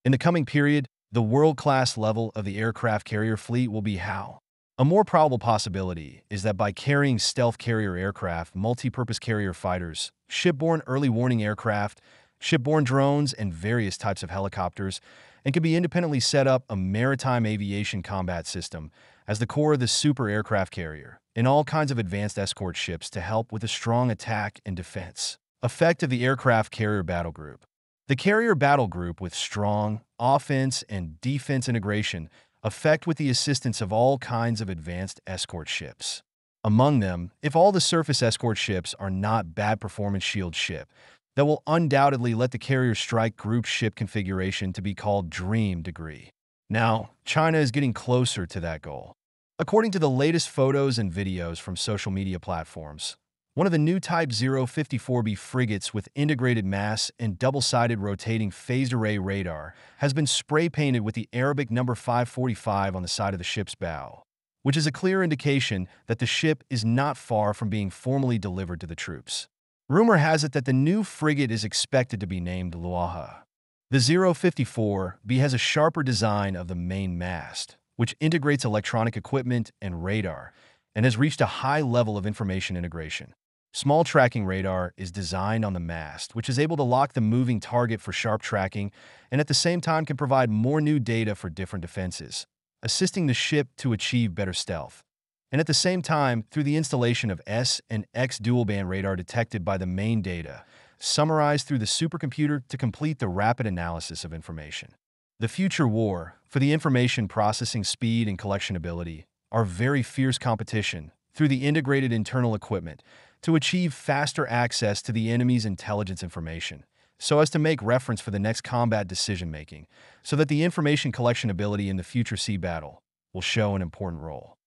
In the coming period, the world-class level of the aircraft carrier fleet will be how? A more probable possibility is that by carrying stealth carrier aircraft, multi-purpose carrier fighters, shipborne early warning aircraft, shipborne drones, and various types of helicopters, and can be independently set up a maritime aviation combat system as the core of the super aircraft carrier, and all kinds of advanced escort ships to help with a strong attack and defense. Effect of the aircraft carrier battle group. The carrier battle group with strong offense and defense integration effect with the assistance of all kinds of advanced escort ships. Among them, if all the surface escort ships are not bad performance shield ship, that will undoubtedly let the carrier strike group ship configuration to be called Dream Degree. Now, China is getting closer to that goal. According to the latest photos and videos from social media platforms, one of the new Type 054B frigates with integrated mass and double-sided rotating phased array radar has been spray-painted with the Arabic number 545 on the side of the ship's bow, which is a clear indication that the ship is not far from being formally delivered to the troops. Rumor has it that the new frigate is expected to be named Luaha. The 054B has a sharper design of the main mast, which integrates electronic equipment and radar, and has reached a high level of information integration. Small tracking radar is designed on the mast, which is able to lock the moving target for sharp tracking and at the same time can provide more new data for different defenses, assisting the ship to achieve better stealth. And at the same time, through the installation of S and X dual-band radar detected by the main data, summarized through the supercomputer to complete the rapid analysis of information. The future war, for the information processing speed and collectionability, are very fierce competition through the integrated internal equipment to achieve faster access to the enemy's intelligence information, so as to make reference for the next combat decision-making, so that the information collection ability in the future sea battle will show an important role.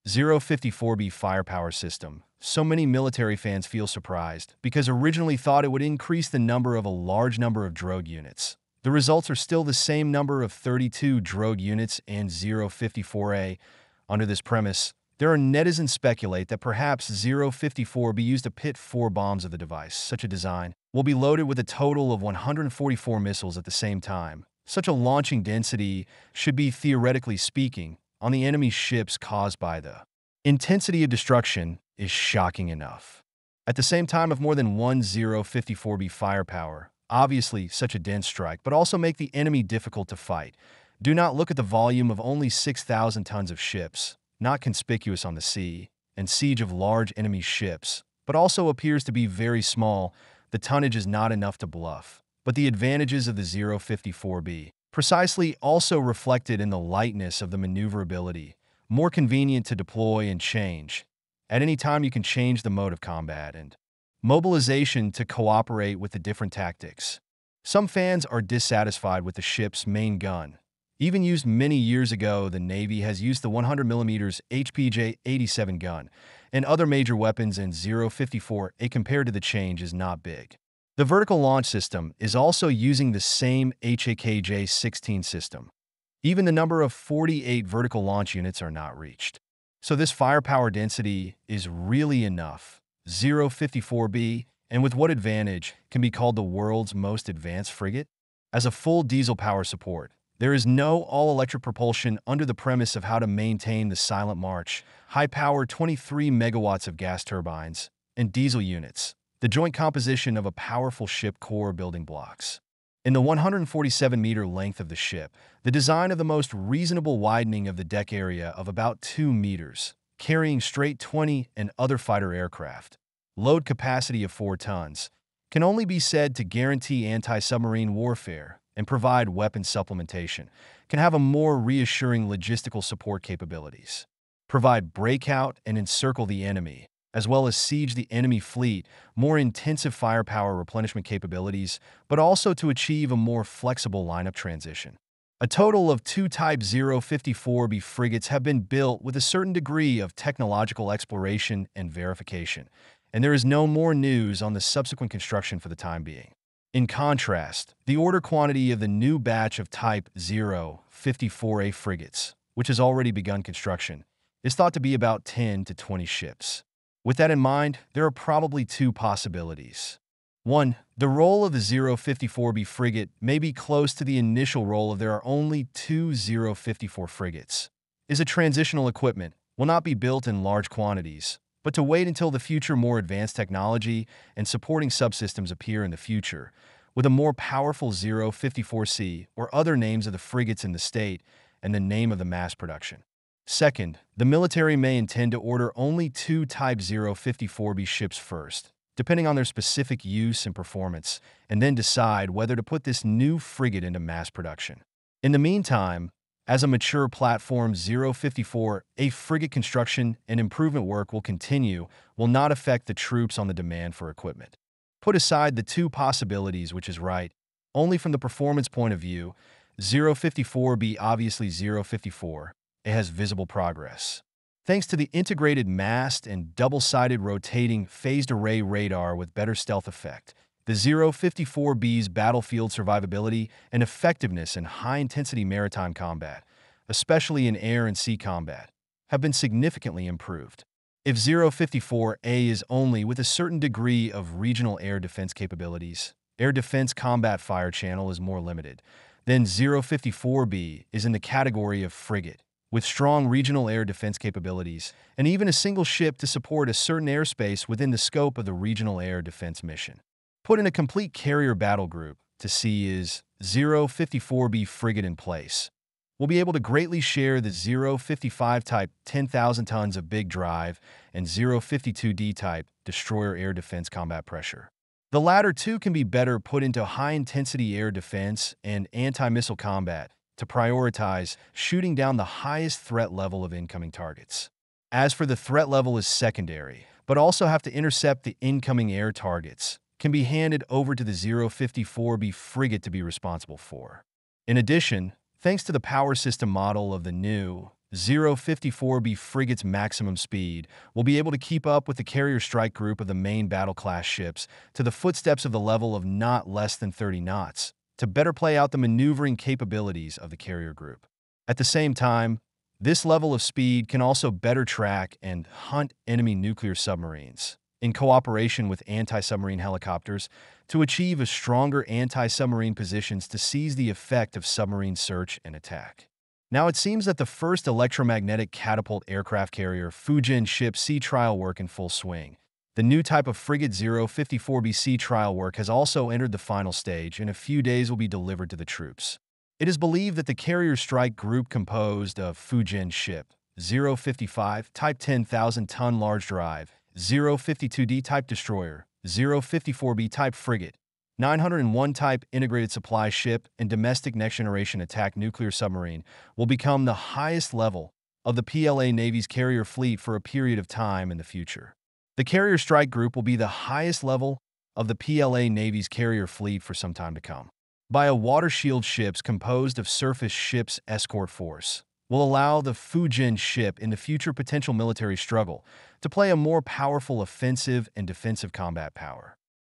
054B firepower system. So many military fans feel surprised because originally thought it would increase the number of a large number of drogue units. The results are still the same number of 32 drogue units and 054A. Under this premise, there are netizens speculate that perhaps 054 be used to pit 4 bombs of the device. Such a design will be loaded with a total of 144 missiles at the same time. Such a launching density should be, theoretically speaking, on the enemy's ships caused by the intensity of destruction is shocking enough. At the same time of more than 1054B firepower, obviously such a dense strike, but also make the enemy difficult to fight. Do not look at the volume of only 6,000 tons of ships, not conspicuous on the sea, and siege of large enemy ships, but also appears to be very small. The tonnage is not enough to bluff. But the advantages of the 054B, precisely also reflected in the lightness of the maneuverability, more convenient to deploy and change. At any time you can change the mode of combat and mobilization to cooperate with the different tactics. Some fans are dissatisfied with the ship's main gun. Even used many years ago, the Navy has used the 100mm HPJ-87 gun and other major weapons in 054A compared to the change is not big. The vertical launch system is also using the same HAKJ-16 system. Even the number of 48 vertical launch units are not reached. So this firepower density is really enough. 054B, and with what advantage, can be called the world's most advanced frigate? As a full diesel power support, there is no all-electric propulsion under the premise of how to maintain the silent march, high-power 23 megawatts of gas turbines, and diesel units, the joint composition of a powerful ship core building blocks. In the 147-meter length of the ship, the design of the most reasonable widening of the deck area of about 2 meters, carrying straight 20 and other fighter aircraft, load capacity of 4 tons, can only be said to guarantee anti-submarine warfare and provide weapon supplementation, can have a more reassuring logistical support capabilities, provide breakout and encircle the enemy, as well as siege the enemy fleet, more intensive firepower replenishment capabilities, but also to achieve a more flexible lineup transition. A total of 2 Type 054B frigates have been built with a certain degree of technological exploration and verification, and there is no more news on the subsequent construction for the time being. In contrast, the order quantity of the new batch of Type 054A frigates, which has already begun construction, is thought to be about 10 to 20 ships. With that in mind, there are probably 2 possibilities. 1. The role of the 054B frigate may be close to the initial role of there are only two 054 frigates. Is a transitional equipment, will not be built in large quantities, but to wait until the future more advanced technology and supporting subsystems appear in the future, with a more powerful 054C or other names of the frigates in the state and the name of the mass production. Second, the military may intend to order only two Type 054B ships first, depending on their specific use and performance, and then decide whether to put this new frigate into mass production. In the meantime, as a mature platform 054, a frigate construction and improvement work will continue, will not affect the troops on the demand for equipment. Put aside the two possibilities, which is right, only from the performance point of view, 054B obviously 054, it has visible progress. Thanks to the integrated mast and double-sided rotating phased array radar with better stealth effect, the 054B's battlefield survivability and effectiveness in high-intensity maritime combat, especially in air and sea combat, have been significantly improved. If 054A is only with a certain degree of regional air defense capabilities, air defense combat fire channel is more limited, then 054B is in the category of frigate, with strong regional air defense capabilities, and even a single ship to support a certain airspace within the scope of the regional air defense mission. Put in a complete carrier battle group to see is 054B frigate in place. We'll be able to greatly share the 055 type 10,000 tons of big drive and 052D type destroyer air defense combat pressure. The latter two can be better put into high-intensity air defense and anti-missile combat to prioritize shooting down the highest threat level of incoming targets. As for the threat level is secondary, but also have to intercept the incoming air targets, can be handed over to the 054B frigate to be responsible for. In addition, thanks to the power system model of the new 054B frigate's maximum speed, will be able to keep up with the carrier strike group of the main battle-class ships to the footsteps of the level of not less than 30 knots, to better play out the maneuvering capabilities of the carrier group. At the same time, this level of speed can also better track and hunt enemy nuclear submarines, in cooperation with anti-submarine helicopters, to achieve a stronger anti-submarine positions to seize the effect of submarine search and attack. Now it seems that the first electromagnetic catapult aircraft carrier Fujian ship sea trial work in full swing. The new type of frigate 054B sea trial work has also entered the final stage and in a few days will be delivered to the troops. It is believed that the carrier strike group composed of Fujian ship 055 type 10,000-ton large drive, 052D type destroyer, 054B type frigate, 901 type integrated supply ship, and domestic next-generation attack nuclear submarine will become the highest level of the PLA Navy's carrier fleet for a period of time in the future. The carrier strike group will be the highest level of the PLA Navy's carrier fleet for some time to come. By a water shield ships composed of surface ships escort force, will allow the Fujian ship in the future potential military struggle to play a more powerful offensive and defensive combat power.